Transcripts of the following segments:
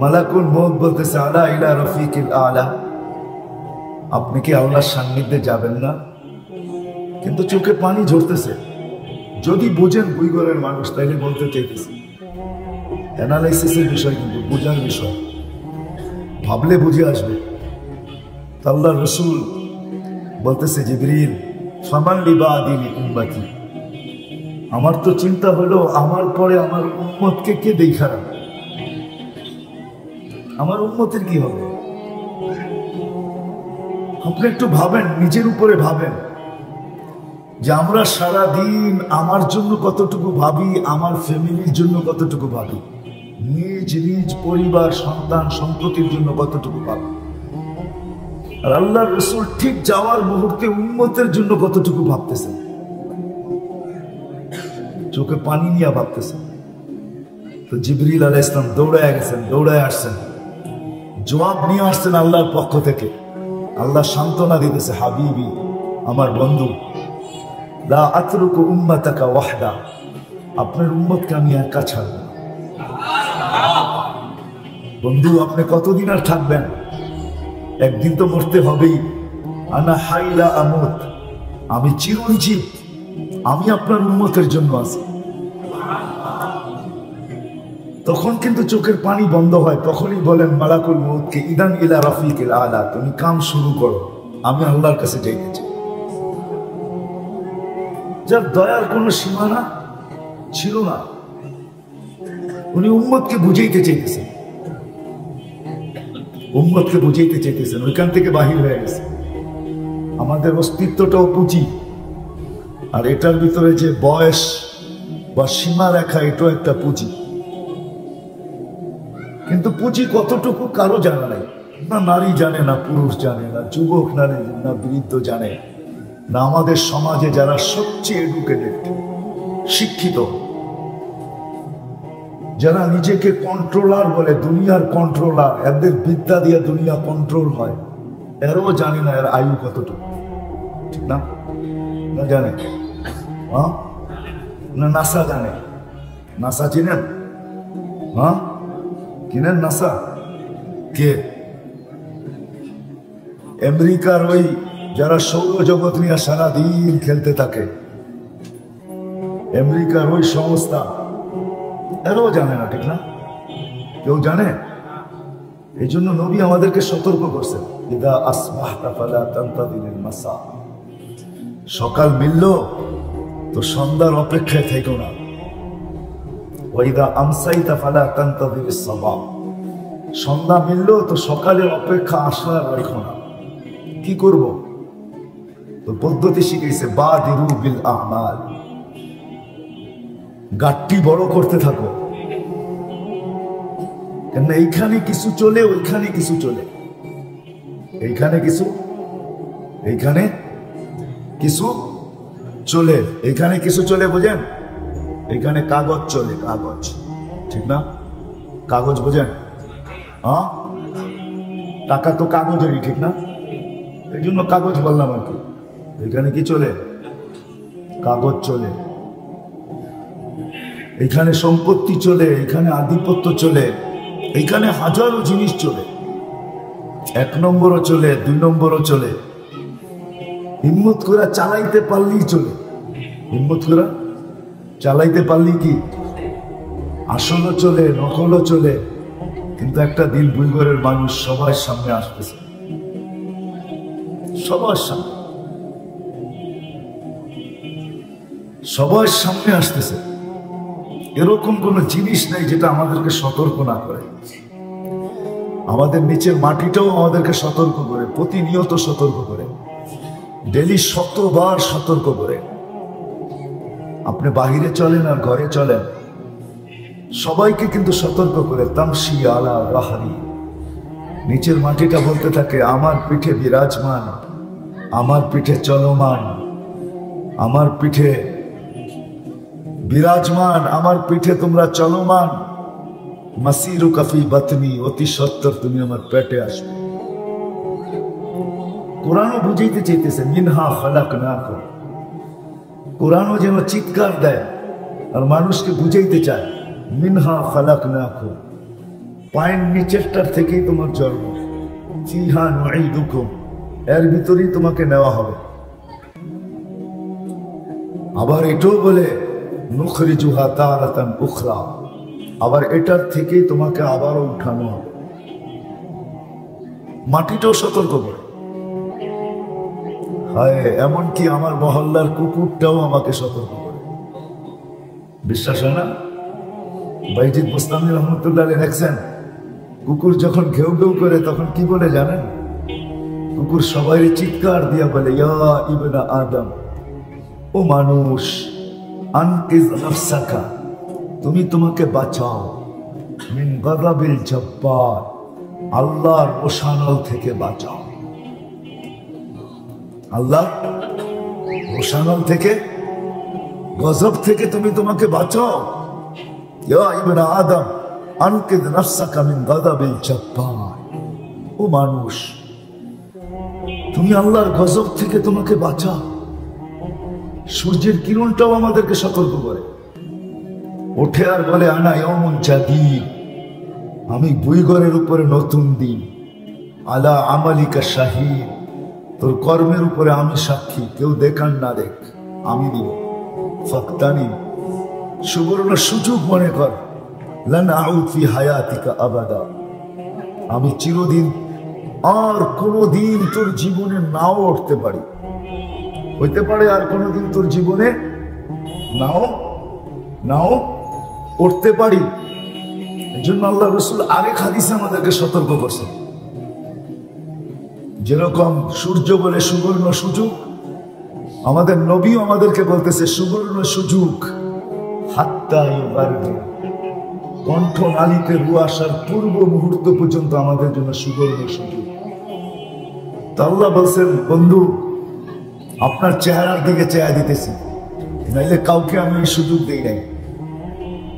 মালাকুল মউত বলতেছে আলা ইলা রফিকিল আলা, আপনি কি আল্লাহর সান্নিধ্যে যাবেন না? কিন্তু চোখে পানি ঝরতেছে। যদি বুঝেন বুইগরের মানুষ তাইলে বলতে চাইতেছে, অ্যানালাইসিসের বিষয়, কিন্তু বোঝার বিষয়, ভাবলে বুঝে আসবে। আল্লাহর রাসূল বলতেছে জিবরিল ফামান লিবাদি উম্মতি, আমার তো চিন্তা হলো আমার পরে আমার উম্মতকে কে দেখা রাখবে, আমার উম্মতের কি হবে? আপনি একটু ভাবেন, নিজের উপরে ভাবেন যে আমরা সারা দিন আমার জন্য কতটুকু ভাবি, আমার ফ্যামিলির জন্য কতটুকু ভাবি, নিজ নিজ পরিবার সন্তান সন্ততির জন্য কতটুকু ভাবি, আর আল্লাহর রাসূল ঠিক যাওয়ার মুহূর্তে উম্মতের জন্য কতটুকু ভাবতেছেন, চোখে পানি নিয়ে ভাবতেছেন। তো জিবরিল আলাইহিস সালাম দৌড়ায় গেছেন, দৌড়ায় আসছেন, জবাব নিয়ে আসছেন আল্লাহর পক্ষ থেকে। আল্লাহ সান্ত্বনা দিতেছে, হাবিবি, আমার বন্ধু, লা আতরুকু উম্মাতাকা ওয়াহদা, আপনার উম্মতকে আমি একা ছাড়ব না। বন্ধু, আপনি কতদিন আর থাকবেন? একদিন তো মরতে হবেই। আনা হাইলা আমুত, আমি চিরঞ্জীব, আমি আপনার উম্মতের জন্য আছি। তখন কিন্তু চোখের পানি বন্ধ হয়, তখনই বলেন মালাকুল মউতকে, ইদান ইলা রাফিকিল আলা, তুমি কাম শুরু করো, আমি আল্লাহর কাছে যাইতে চাই। যার দয়ার কোনো সীমানা ছিল না, উনি উম্মতকে বুঝাইতে চাইতেছেন, উম্মতকে বুঝাইতে চাইতেছেন, ওইখান থেকে বাহির হয়ে গেছে। আমাদের অস্তিত্বটাও পুঁজি, আর এটার ভিতরে যে বয়স বা সীমা রেখা, এটাও একটা পুঁজি। কিন্তু পুঁজি কতটুকু কারো জানা নাই, না নারী জানে, না পুরুষ জানে, না যুবক নারী, না বৃদ্ধ জানে, না আমাদের সমাজে যারা সবচেয়ে এডুকেটেড, শিক্ষিত, যারা নিজেকে কন্ট্রোলার বলে, দুনিয়ার কন্ট্রোলার, এদের বিদ্যা দিয়ে দুনিয়া কন্ট্রোল হয়, এরও জানে না এর আয়ু কতটুকু, ঠিক না? না জানে? হ্যাঁ, না নাসা জানে? নাসা চিনেন? হ্যাঁ, কিনেন নাসা? কে? আমেরিকার ওই যারা সৌরজগৎ নিয়ে সারাদিন খেলতে থাকে, আমেরিকার ওই সংস্থা, এরাও জানে না, ঠিক না? কেউ জানে? এই জন্য নবী আমাদেরকে সতর্ক করছেন, ইদা আসবাহতা ফালা তানতাযিরিল মাসা, সকাল মিলল তো সন্ধ্যার অপেক্ষায় থেকো না, ওয়া ইদা আমসাইতা ফালা তানতাযিরিস সাবাহ, সন্ধ্যা মিলল তো সকালের অপেক্ষা আসার রাখো না। কি করব? তো পদ্ধতি শিখেছে, বাদিরু বিল আমাল, গাট্টি বড় করতে থাকো, কেন এইখানে কিছু চলে, ওইখানে কিছু চলে, এইখানে কিছু, এইখানে কিছু চলে, এইখানে কিছু চলে, বোঝেন? এইখানে কাগজ চলে, কাগজ, ঠিক না? কাগজ বোঝেন? হ্যাঁ, টাকা তো কাগজেরই, ঠিক না? এই জন্য কাগজ বললাম আর কি। এখানে কি চলে? কাগজ চলে। এখানে সম্পত্তি চলে, এখানে আধিপত্য চলে, এখানে হাজারো জিনিস চলে, 1 নম্বরও চলে, 2 নম্বরও চলে। হিম্মত করে চালাইতে পারলেই চলে, হিম্মত করে চালাইতে পারলেই কি আসলও চলে, নকলও চলে। কিন্তু একটা দিন বুইগরের মানুষ সবার সামনে আসতেছে, সবার সামনে, সবার সামনে আসতেছে। এরকম কোন জিনিস নেই যেটা আমাদেরকে সতর্ক না করে। আমাদের নিচের মাটিটাও আমাদেরকে সতর্ক করে, প্রতিনিয়ত সতর্ক করে, ডেলি 100 বার সতর্ক করে। আপনি বাহিরে চলেন আর ঘরে চলেন, সবাইকে কিন্তু সতর্ক করে, তামশি আলা রাহরি, নিচের মাটিটা বলতে থাকে আমার পিঠে বিরাজমান, আমার পিঠে চলমান, আমার পিঠে বিরাজমান, আমার পিঠে তোমরা চলমান। মাসিরু কাফি বাতনি, অতি সত্তর তুমি আমার পেটে আসবে। কোরআনও বুঝাইতে চাইতেছে, মিনহা খালাকনাকুম। কোরআনও যেন চিৎকার দেয় আর মানুষকে বুঝাইতে চায়, মিনহা খালাকনাকুম, পায়ের নিচেরটার থেকেই তোমার জন্ম। ফিহা নুঈদুকুম, এর ভিতরেই তোমাকে নেওয়া হবে। আবার এটাও বলে নুখরিজুহা তারাতান উখরা, আবার এটার থেকেই তোমাকে আবারও উঠানো হবে। মাটিটাও সতর্ক করে। হায়, এমনকি আমার মহল্লার কুকুরটাও আমাকে সতর্ক করে। বিশ্বাস হয় না? বাইজিদ বোস্তামি রহমতুল্লাহ লেখছেন, কুকুর যখন ঘেউ ঘেউ করে তখন কি বলে জানেন? কুকুর সবাই চিৎকার দিয়া বলে, ইয়া ইবনা আদম, ও মানুষ, আনকিজ নাফসাকা, তুমি তোমাকে বাঁচাও, মিন গাযাবিল জব্বার, আল্লাহর রোষানল থেকে বাঁচাও। আল্লাহ রোষানল থেকে, গজব থেকে তুমি তোমাকে বাঁচাও। ইয়া ইবনা আদম, আনকিজ নাফসাকা মিন গাযাবিল জব্বার, ও মানুষ, তুমি আল্লাহর গজব থেকে তোমাকে বাঁচাও। সূর্যের কিরণটাও আমাদেরকে সতর্ক করে। ওঠে আর বলে, আনা ইয়াউমুন জাদীদ, আমি বুইগরের উপরে নতুন দিন। আলা আমালিকা শাহীদ, তোর কর্মের উপরে আমি সাক্ষী, কেউ দেখান না দেখ, আমি দিব। ফাক্তানি, সুবর্ণ সুযোগ মনে কর। লান আউদ ফি হায়াতিকা আবাদা, আমি চিরদিন আর কোনদিন তোর জীবনে নাও উঠতে পারি। হইতে পারে আর কোনদিন তোর জীবনে নাও উঠতে পারি। এই জন্য আল্লাহ রাসূল আরেক হাদিসে আমাদেরকে সতর্ক করছেন, যেরকম সূর্য বলে সুবর্ণ সুযোগ, আমাদের নবীও আমাদেরকে বলতেছে সুবর্ণ সুযোগ। হাত্তা ইউবারদিন, কণ্ঠনালীতে রু আসার পূর্ব মুহূর্ত পর্যন্ত আমাদের জন্য সুবর্ণ সুযোগ। তা আল্লাহ বলছেন, বন্ধু, আপনার চেহারার দিকে চেয়া দিতেছি, নাইলে কাউকে আমি এই সুযোগ দিই নাই।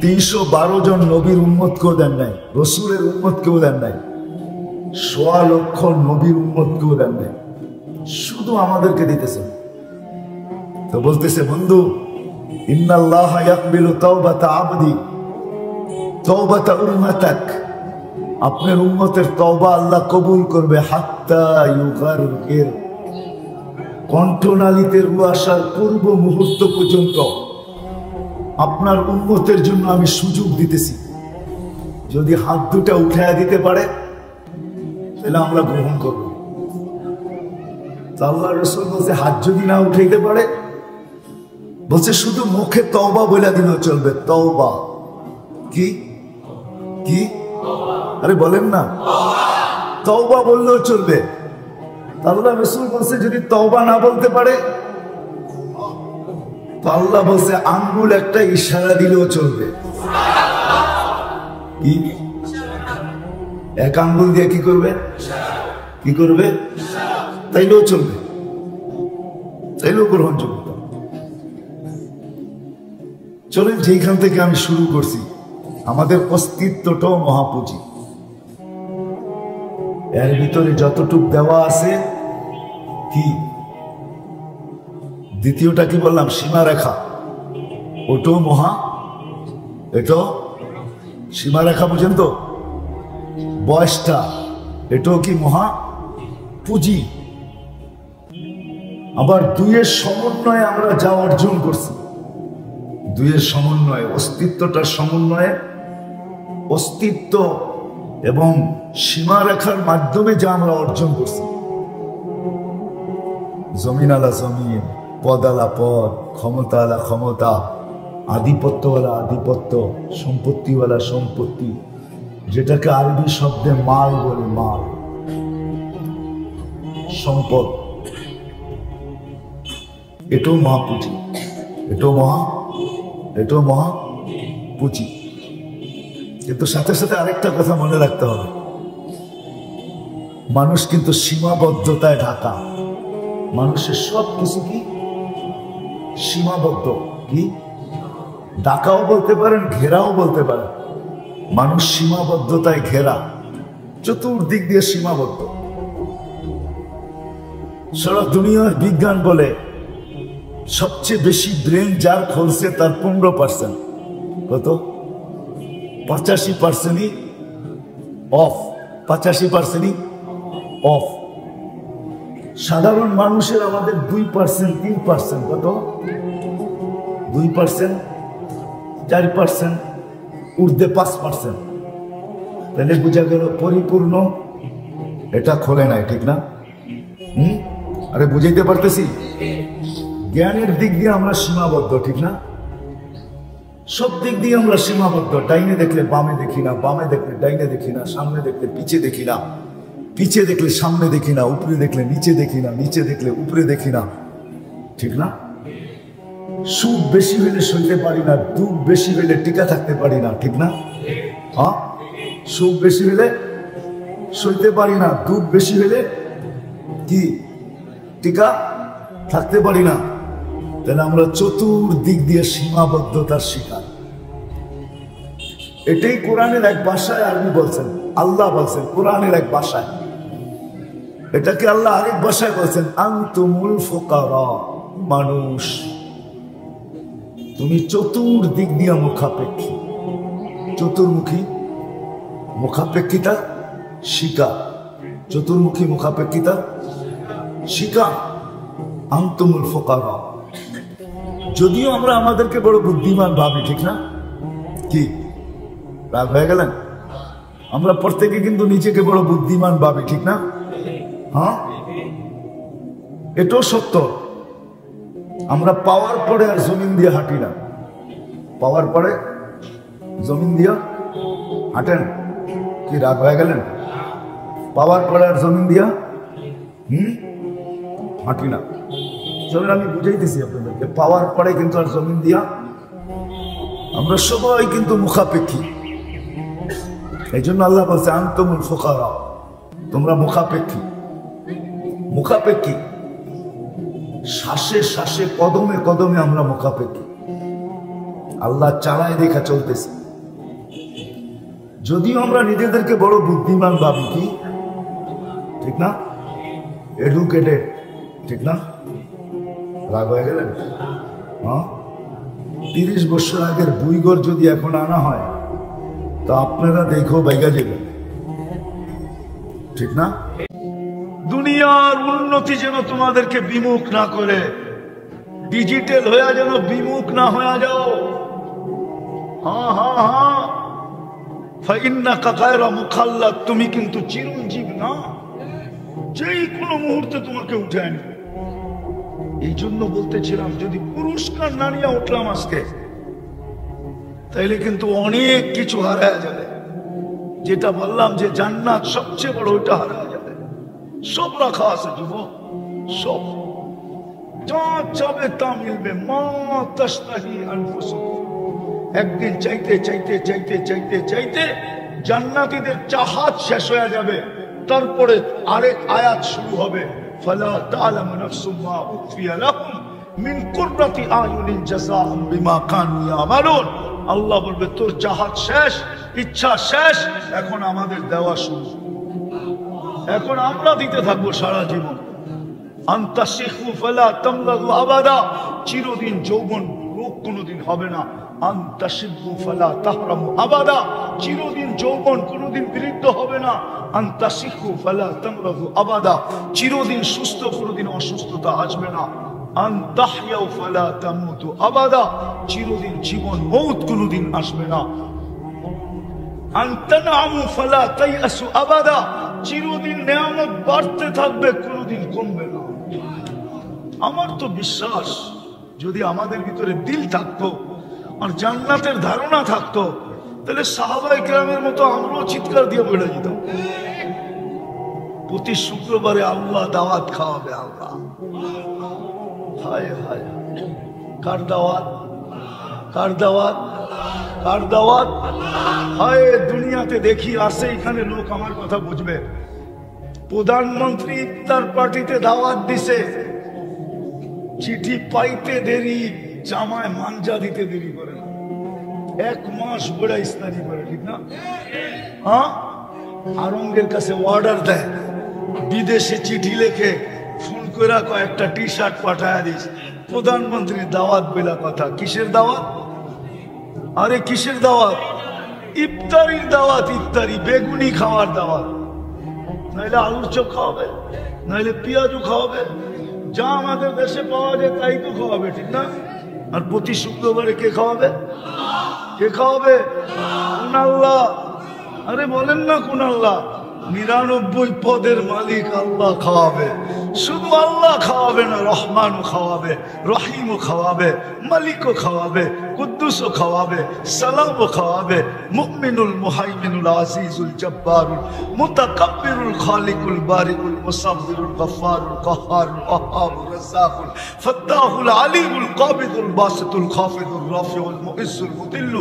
312 জন নবীর উম্মতকেও দেন নাই, রসুলের উম্মতকেও দেন নাই, 1.25 লক্ষ নবীর উম্মতকেও দেন নাই, শুধু আমাদেরকে দিতেছেন। তো বলতেছে, বন্ধু, ইন্নাল্লাহা ইয়াকবিলু তাওবাতা আবদি তাওবাতা উম্মাতাক, আপনার উম্মতের তওবা আল্লাহ কবুল করবে। হাত্তা ইউগারগির, কণ্ঠনালীতে রু আসার পূর্ব মুহূর্ত পর্যন্ত আপনার উম্মতের জন্য আমি সুযোগ দিতেছি। যদি হাত দুটা উঠাইয়া দিতে পারে তাহলে আমরা গ্রহণ করব। আল্লাহ রাসূল বলছে, হাত যদি না উঠাইতে পারে, বলছে শুধু মুখে তওবা বলে দিলেও চলবে। তওবা কি কি? আরে বলেন না, তওবা বললেও চলবে। আল্লাহ রাসূল বলছে যদি তওবা না বলতে পারে, তো আল্লাহ বলছে আঙ্গুল একটা ইশারা দিলেও চলবে। কি? এক আঙ্গুল দিয়ে কি করবে? কি করবে? তাইলেও চলবে, তাইলেও গ্রহণযোগ্য। চলেন, যেখান থেকে আমি শুরু করছি, আমাদের অস্তিত্বটাও মহাপুঁজি। এর ভিতরে যতটুক দেওয়া আছে, কি দ্বিতীয়টা কি বললাম? সীমারেখা, ওটাও এটাও সীমারেখা, বুঝেন তো? বয়সটা, এটাও কি পুঁজি। আবার দুইয়ের সমন্বয়ে আমরা যা অর্জন করছি, দুইয়ের সমন্বয়ে, অস্তিত্বটার সমন্বয়ে, অস্তিত্ব এবং সীমারেখার মাধ্যমে যা আমরা অর্জন করছি, জমিন আলা জমিন, পদ আলা পদ, ক্ষমতা আলা ক্ষমতা, আধিপত্যওয়ালা আধিপত্য, সম্পত্তিওয়ালা সম্পত্তি, যেটাকে আরবি শব্দে মাল বলে, মাল, সম্পদ, এটাও মহাপুঁজি, এটাও মহাপুঁজি। কিন্তু সাথে সাথে আরেকটা কথা মনে রাখতে হবে, মানুষ কিন্তু সীমাবদ্ধতায় ঢাকা। মানুষের সব কিছু কি সীমাবদ্ধ, কি ঢাকাও বলতে পারেন, ঘেরাও বলতে পারেন। মানুষ সীমাবদ্ধতায় ঘেরা, চতুর্দিক দিয়ে সীমাবদ্ধ। সারা দুনিয়ার বিজ্ঞান বলে সবচেয়ে বেশি ব্রেন যার খুলছে তার 15%, কত? 85%ই অফ, 85%ই অফ। সাধারণ মানুষের আমাদের 2%, 3%, কত? 2%, 4%, ঊর্ধ্বে 5%। তাহলে বোঝা গেল পরিপূর্ণ এটা খোলে নাই, ঠিক না? আরে বুঝাইতে পারতেছি? জ্ঞানের দিক দিয়ে আমরা সীমাবদ্ধ, ঠিক না? সব দিক দিয়ে আমরা সীমাবদ্ধ। ডাইনে দেখলে বামে দেখি না, বামে দেখলে ডাইনে দেখি না, সামনে দেখলে পিছে দেখি না, পিছে দেখলে সামনে দেখি না, উপরে দেখলে নিচে দেখি না, নিচে দেখলে উপরে দেখি না, ঠিক না? সুখ বেশি হইলে সইতে পারি না, দুঃখ বেশি হইলে টিকা থাকতে পারি না, ঠিক না? হ্যাঁ, সুখ বেশি হইলে সইতে পারি না, দুঃখ বেশি হইলে কি টিকা থাকতে পারি না। তাহলে আমরা চতুর্দিক দিয়ে সীমাবদ্ধতার শিকার। এটাই কোরআনের এক ভাষায় আরবি বলছেন, আল্লাহ বলছেন কোরআনের এক ভাষায়। এটাকে আল্লাহ আরেক ভাষায় বলছেন আনতুমুল ফুকারা। মানুষ, তুমি চতুর্দিক দিয়ে মুখাপেক্ষী। চতুর্মুখী মুখাপেক্ষিতা শিকা, চতুর্মুখী মুখাপেক্ষিতা শিকা। আনতুমুল ফুকারা। যদিও আমরা আমাদেরকে বড় বুদ্ধিমান ভাবি, ঠিক না? কি রাগ হয়ে গেলেন? আমরা প্রত্যেকে কিন্তু নিজেকে বড় বুদ্ধিমান ভাবি, ঠিক না? হ্যাঁ, এটাও সত্য। আমরা পাওয়ার পরে আর জমিন দিয়ে হাঁটি না। পাওয়ার পরে জমিন দিয়ে হাঁটেন? কি রাগ হয়ে গেলেন? পাওয়ার পরে আর জমিন দিয়া হাঁটি না। চলেন আমি বুঝাইতেছি আপনাদেরকে। পাওয়ার পরে কিন্তু আর জমিন দিয়া আমরা সবাই কিন্তু মুখাপেক্ষী। এই জন্য আল্লাহ বলছে আনতুমুল ফুকারা, তোমরা মুখাপেক্ষী। মুখাপেক্ষী, শ্বাসে শ্বাসে কদমে কদমে আমরা মুখাপেক্ষী। আল্লাহ চালায় দেখা চলতেছে। যদিও আমরা নিজেদেরকে বড় বুদ্ধিমান ভাবি, কি ঠিক না? এডুকেটেড, ঠিক না? রাগ হয়ে গেলেন? হ্যাঁ, 30 বছর আগের বইঘর যদি এখন আনা হয় তা আপনারা দেখো বাইগা যাবেন, ঠিক না? দুনিয়ার উন্নতি যেন তোমাদেরকে বিমুখ না করে, ডিজিটাল হয়ে যেন বিমুখ না হয়ে যাও। হ্যাঁ হ্যাঁ হ্যাঁ, ফাইন্নাকা গায়রা মুখাল্লাদ, তুমি কিন্তু চিরঞ্জীব না, যেই কোনো মুহূর্তে তোমাকে উঠায় নেবে। এই জন্য বলতেছিলাম যদি পুরস্কার না নিয়ে উঠলাম আজকে, তাইলে কিন্তু অনেক কিছু হারায় যাবে। যেটা বললাম যে জান্নাত সবচেয়ে বড়, ওইটা হারায় যাবে। সব রাখা আছে যুবক, সব যা চাবে তা মিলবে। মা তাশতাহি আনফুসুকুম, একদিন চাইতে চাইতে চাইতে চাইতে চাইতে জান্নাতীদের চাহাত শেষ হয়ে যাবে। তারপরে আরেক আয়াত শুরু হবে, ফালা তা'লামু নাফসুম মা উখফিয়া লাহুম মিন কুররাতি আয়ুনিন জাযাআম বিমা কানু ইয়ামালুন। আল্লাহ বলবে তোর চাহাত শেষ, ইচ্ছা শেষ, এখন আমাদের দেওয়া শুরু। এখন আমরা দিতে থাকবো সারা জীবন। আনতা শিখু ফালা তামলাদু আবাদা, চিরদিন যৌবন রোগ কোনোদিন হবে না। আনতা শিখু ফালা তাহরামু আবাদা, চিরদিন যৌবন কোনোদিন বিরুদ্ধ হবে না। আনতা শিখু ফালা তামরাদু আবাদা, চিরদিন সুস্থ, কোনোদিন অসুস্থতা আসবে না। আনতাহইয়াউ ফালা তামুতু আবাদা, চিরদিন জীবন মৌত কোনোদিন আসবে না। আনতানামু ফালা তাইয়াসু আবাদা, চিরদিন নেয়ামত বাড়তে থাকবে, কোনোদিন কমবে না। আমার তো বিশ্বাস যদি আমাদের ভিতরে দিল থাকতো আর জান্নাতের ধারণা থাকতো, তাহলে সাহাবায়ে কেরামের মতো আমরাও চিৎকার দিয়ে বেড়ে যেতাম। প্রতি শুক্রবারে আল্লাহ দাওয়াত খাওয়াবে। আল্লাহ, হায় হায়, কার দাওয়াত? কার দাওয়াত? কার দাওয়াত? হায়, দুনিয়াতে দেখি আসে এখানে লোক আমার কথা বুঝবে। প্রধানমন্ত্রী ইফতার পার্টিতে দাওয়াত দিছে, চিঠি পাইতে দেরি, জামায় মাঞ্জা দিতে দেরি করে না। 1 মাস বেড়া ইস্তারি করে, ঠিক না? হ্যাঁ, আরঙ্গের কাছে অর্ডার দেয়, বিদেশে চিঠি লেখে, ফোন করে কয়েকটা টি শার্ট পাঠায় দিস। প্রধানমন্ত্রীর দাওয়াত বেলা কথা। কিসের দাওয়াত? আরে কিসের দাওয়াত? ইফতারির দাওয়াত, ইফতারি বেগুনি খাওয়ার দাওয়াত, নাইলে আলুর চপ খাওয়াবে, নাইলে পেঁয়াজু খাওয়াবে, যা আমাদের দেশে পাওয়া যায় তাই তো খাওয়াবে, ঠিক না? আর প্রতি শুক্রবারে কে খাওয়াবে? কে খাওয়াবে? কোন আল্লাহ? আরে বলেন না কোন আল্লাহ? 99 পদের মালিক আল্লাহ খাওয়াবে। শুধু আল্লাহ খাওয়াবে না, রহমানও খাওয়াবে, রহিমও খাওয়াবে, মালিকও খাওয়াবে, কুদ্দুসও খাওয়াবে, সালামও খাওয়াবে, মুমিনুল মুহাইমিনুল আজিজুল জব্বারুল মুতাকাব্বিরুল খালিকুল বারিকুল মুসাব্বিরুল গফফারুল কাহ্হারুল ওয়াহ্হাবুর রাজ্জাকুল ফাত্তাহুল আলিমুল কাবিদুল বাসিতুল খাফিদুর রাফিউল মুইজ্জুল মুদিল্লু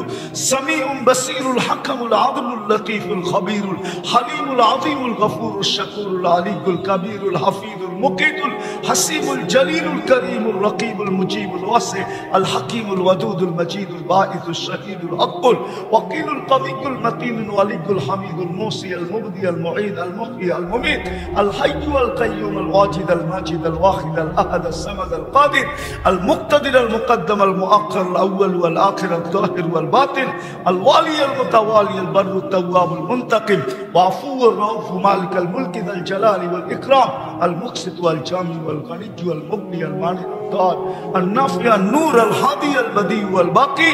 সামিউল বাসীরুল হাকামুল আদলুল লতীফুল খবীরুল হালিমুল আযীমুল গফুরুশ শাকুরুল আলিকুল কবীরুল হাফিজুল মুকিতুল হাসিবুল জলিলুল করিমুল রকিবুল মুজিবুল ওয়াসি আল হাকিমুল ওয়াদুদুল মজিদুল বাঈসুশ শহীদুল আকবুল ওয়াকিলুল কবিয়ুল মতিনুল ওয়ালিদুল হামিদুল মুসি আল মুবদি আল মুঈদ আল মুহয়ি আল মুমীত আল হাইয়্যু আল কাইয়্যুম আল ওয়াজিদ আল মাজিদ আল ওয়াহিদ আল আহাদ আল সামাদ আল কাদির আল মুক্তাদির আল মুকদ্দম আল মুআক্খার আল আউয়াল ওয়াল আখির আল যাহির ওয়াল বাতিন আল ওয়ালি আল মুতাওয়ালি আল বাররু আত তাওয়াব আল মুনতাকিম ওয়াফু আর রাউফ মালিক আল মুলক যাল জালালি ওয়াল ইকরাম আল মুকসিত ওয়াল জামি ওয়াল গনি ওয়াল মুগনি আল মানি الدار النافع النور الهادي البديع والباقي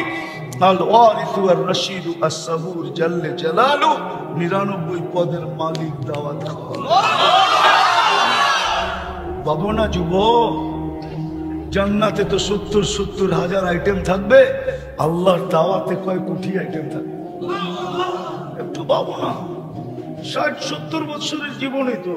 الوارث والرشيد الصبور جل جلاله 99 পদের মালিক দাওয়াত বাবু না যুব জান্নাতে তো 70 হাজার আইটেম থাকবে, আল্লাহর দাওয়াতে কয় কোটি আইটেম থাকবে। একটু বাবু না 60-70 বছরের জীবনে তো